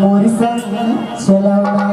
मोर संग चलौना।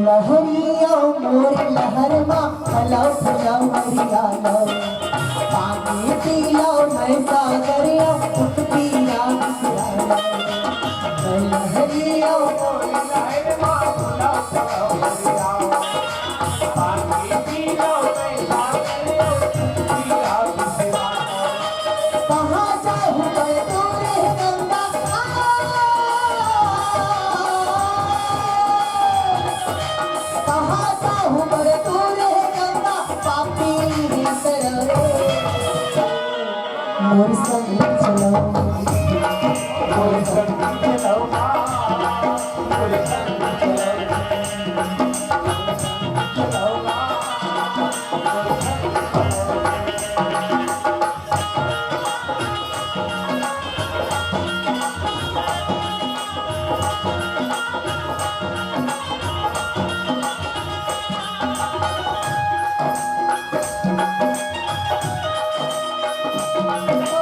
लहरिया मोर लहर माँ फलाओ फलाओ हरिया लो पानी पी लो मैं सागरिया उठ पिया लहरिया मोर लहर माँ फलाओ फलाओ हरिया पानी पी लो मैं सागरिया उठ पिया कहाँ जाऊँ मैं तोरे गंगा मोर संग चलो मोर संग चलो मोर संग चलो चलो